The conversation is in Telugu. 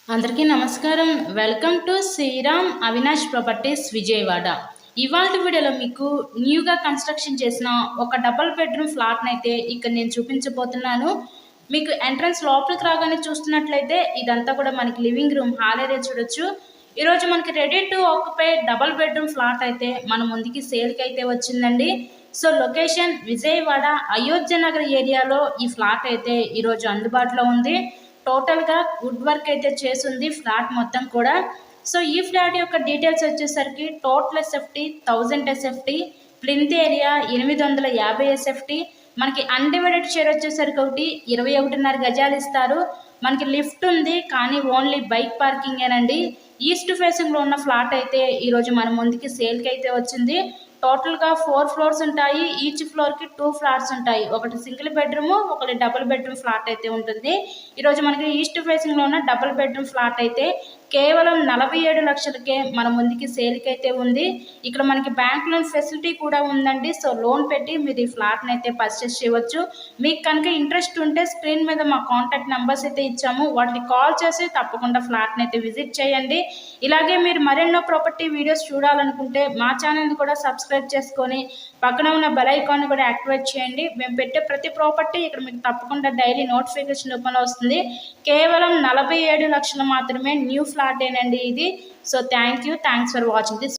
అందరికీ నమస్కారం. Welcome to Sriram Avinash Properties Vijayawada. ఇవాళ వీడియోలో మీకు న్యూగా కన్స్ట్రక్షన్ చేసిన ఒక డబుల్ బెడ్రూమ్ ఫ్లాట్నైతే ఇక్కడ నేను చూపించబోతున్నాను. మీకు ఎంట్రన్స్ లోపలికి రాగానే చూస్తున్నట్లయితే ఇదంతా కూడా మనకి లివింగ్ రూమ్ హాల్ ఏరియా చూడొచ్చు. ఈరోజు మనకి ready to occupy double bedroom flat అయితే మన ముందుకి సేల్కి అయితే వచ్చిందండి. సో లొకేషన్ విజయవాడ అయోధ్య నగర్ ఏరియాలో ఈ ఫ్లాట్ అయితే ఈరోజు అందుబాటులో ఉంది. టోటల్గా వుడ్ వర్క్ అయితే చేసింది ఫ్లాట్ మొత్తం కూడా. సో ఈ ఫ్లాట్ యొక్క డీటెయిల్స్ వచ్చేసరికి total SFT 1000 SFT, plinth area 850 SFT, మనకి అన్డివైడెడ్ షేర్ వచ్చేసరికి ఒకటి 21.5 గజాలు ఇస్తారు. మనకి లిఫ్ట్ ఉంది కానీ ఓన్లీ బైక్ పార్కింగేనండి. ఈస్ట్ ఫేసింగ్లో ఉన్న ఫ్లాట్ అయితే ఈరోజు మన ముందుకి సేల్కి అయితే వచ్చింది. టోటల్గా 4 ఫ్లోర్స్ ఉంటాయి. ఈచ్ ఫ్లోర్కి 2 ఫ్లాట్స్ ఉంటాయి. ఒకటి సింగిల్ బెడ్రూమ్, ఒకటి డబుల్ బెడ్రూమ్ ఫ్లాట్ అయితే ఉంటుంది. ఈరోజు మనకి ఈస్ట్ ఫేసింగ్లో ఉన్న డబుల్ బెడ్రూమ్ ఫ్లాట్ అయితే కేవలం 47 లక్షలకే మన ముందుకి సేల్కి అయితే ఉంది. ఇక్కడ మనకి బ్యాంక్ లోన్ ఫెసిలిటీ కూడా ఉందండి. సో లోన్ పెట్టి మీరు ఈ ఫ్లాట్ని అయితే పర్చేస్ చేయవచ్చు. మీకు కనుక ఇంట్రెస్ట్ ఉంటే స్క్రీన్ మీద మా కాంటాక్ట్ నెంబర్స్ అయితే ఇచ్చాము, వాటిని కాల్ చేసి తప్పకుండా ఫ్లాట్ని అయితే విజిట్ చేయండి. ఇలాగే మీరు మరెన్నో ప్రాపర్టీ వీడియోస్ చూడాలనుకుంటే మా ఛానల్ని కూడా సబ్స్క్రైబ్ చేసుకొని పక్కన ఉన్న బెల్ ఐకాన్ని కూడా యాక్టివేట్ చేయండి. మేము పెట్టే ప్రతి ప్రాపర్టీ ఇక్కడ మీకు తప్పకుండా డైలీ నోటిఫికేషన్ రూపంలో వస్తుంది. కేవలం 47 లక్షలు మాత్రమే న్యూ ఫ్లాట్ ఏనండి ఇది. So thanks for watching this.